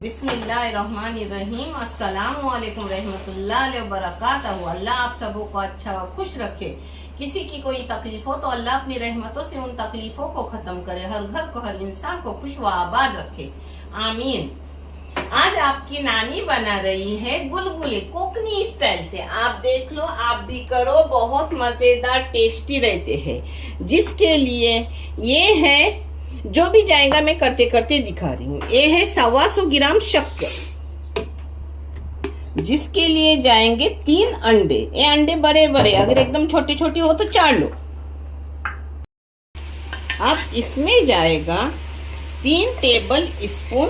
बिस्मिल्लाहिर्रहमानिर्रहीम। अस्सलामुअलैकुम रहमतुल्लाहि व बरकातहू। अल्लाह आप सबों को अच्छा और खुश रखे। किसी की कोई तकलीफ हो तो अल्लाह अपनी रहमतों से उन तकलीफों को खत्म करे, हर घर को, हर इंसान को खुश व आबाद रखे, आमीन। आज आपकी नानी बना रही है गुलगुले कोकनी स्टाइल से। आप देख लो, आप भी करो, बहुत मजेदार टेस्टी रहते हैं। जिसके लिए ये है, जो भी जाएगा मैं करते करते दिखा रही हूँ। ये है 125 ग्राम शक्कर, जिसके लिए जाएंगे 3 अंडे। ये अंडे बड़े बड़े, अगर एकदम छोटे छोटे हो तो 4 लो। अब इसमें जाएगा 3 टेबल स्पून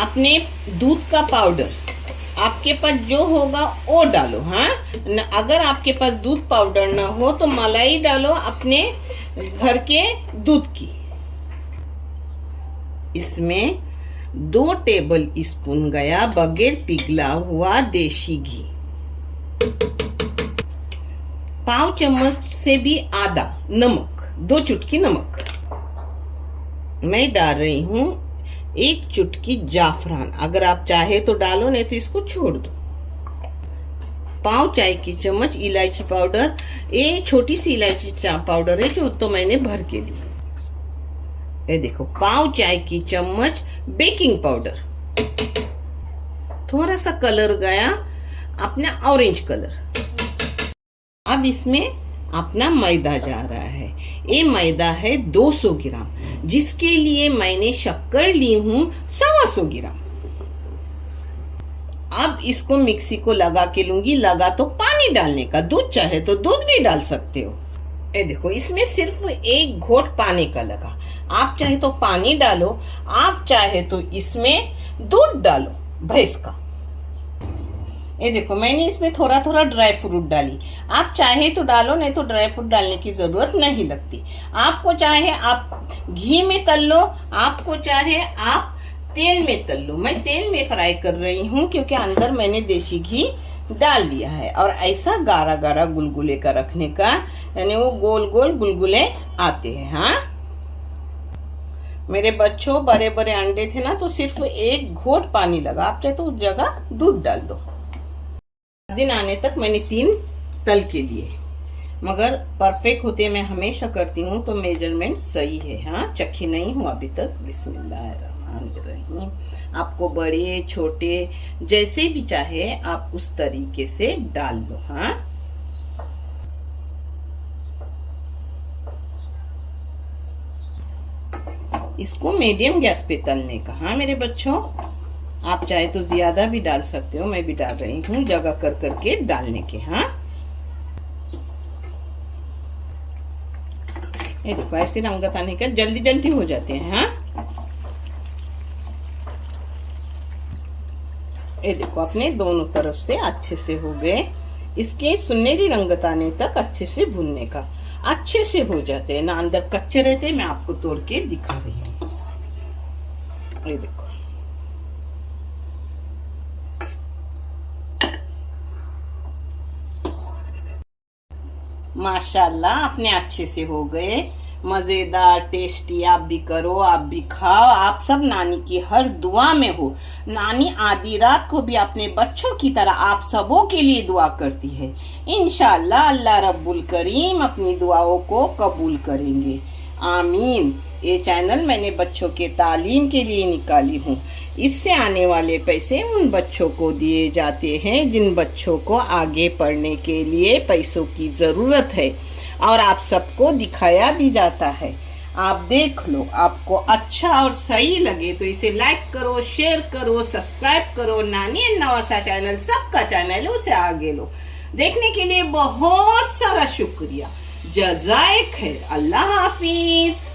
अपने दूध का पाउडर। आपके पास जो होगा वो डालो। हाँ, अगर आपके पास दूध पाउडर ना हो तो मलाई डालो अपने घर के दूध की। इसमें 2 टेबल स्पून गया बगैर पिघला हुआ देशी घी। 5 चम्मच से भी आधा नमक, 2 चुटकी नमक। मैं डाल रही हूँ 1 चुटकी जाफरान। अगर आप चाहे तो डालो, नहीं तो इसको छोड़ दो। 5 चाय की चम्मच इलायची पाउडर। ये छोटी सी इलायची पाउडर है जो तो मैंने भर के ली। ये देखो, 5 चाय की चम्मच बेकिंग पाउडर। थोड़ा सा कलर गया अपना ऑरेंज कलर। अब इसमें अपना मैदा जा रहा है। ये मैदा है 200 ग्राम, जिसके लिए मैंने शक्कर ली हूँ 125 ग्राम। अब इसको मिक्सी को लगा के लूंगी। लगा तो पानी डालने का, दूध चाहे तो दूध भी डाल सकते हो। ये देखो, इसमें सिर्फ 1 घोट पानी का लगा। आप चाहे तो पानी डालो, आप चाहे तो इसमें दूध डालो भैंस का। ये देखो, मैंने इसमें थोड़ा थोड़ा ड्राई फ्रूट डाली। आप चाहे तो डालो, नहीं तो ड्राई फ्रूट डालने की जरूरत नहीं लगती। आपको चाहे आप घी में तल लो, आपको चाहे आप तेल में तल लो। मैं तेल में फ्राई कर रही हूँ क्योंकि अंदर मैंने देसी घी डाल दिया है। और ऐसा गाढ़ा गाढ़ा गुलगुले का रखने का, यानी वो गोल गोल गुलगुले आते हैं। हाँ, मेरे बच्चों, बड़े बड़े अंडे थे ना तो सिर्फ 1 घोट पानी लगा। आप चाहे तो उस जगह दूध डाल दो। दिन आने तक मैंने 3 तल के लिए, मगर परफेक्ट होते मैं हमेशा करती हूँ तो मेजरमेंट सही है। हाँ, चक्की नहीं हूँ अभी तक। बिस्मिल्लाहिर्रहमानिर्रहीम। आपको बड़े छोटे जैसे भी चाहे आप उस तरीके से डाल लो। हाँ, इसको मीडियम गैस पे तलने का। हाँ मेरे बच्चों, आप चाहे तो ज्यादा भी डाल सकते हो। मैं भी डाल रही हूँ जगह कर करके डालने के। हाँ, ये देखो, ऐसे रंगत आने का जल्दी जल्दी हो जाते हैं। हाँ, ये देखो, अपने दोनों तरफ से अच्छे से हो गए। इसके सुनहरी रंगत आने तक अच्छे से भूनने का। अच्छे से हो जाते हैं ना, अंदर कच्चे रहते। मैं आपको तोड़ के दिखा रही हूँ। ये देखो, माशाल्लाह अपने अच्छे से हो गए। मजेदार टेस्टी। आप भी करो, आप भी खाओ। आप सब नानी की हर दुआ में हो। नानी आधी रात को भी अपने बच्चों की तरह आप सबों के लिए दुआ करती है। इंशाअल्लाह अल्लाह रब्बुल करीम अपनी दुआओं को कबूल करेंगे, आमीन। ये चैनल मैंने बच्चों के तालीम के लिए निकाली हूँ। इससे आने वाले पैसे उन बच्चों को दिए जाते हैं जिन बच्चों को आगे पढ़ने के लिए पैसों की ज़रूरत है, और आप सबको दिखाया भी जाता है। आप देख लो, आपको अच्छा और सही लगे तो इसे लाइक करो, शेयर करो, सब्सक्राइब करो। नानी नवासा चैनल सबका चैनल है, उसे आगे लो। देखने के लिए बहुत सारा शुक्रिया। जज़ाए खैर। अल्लाह हाफिज।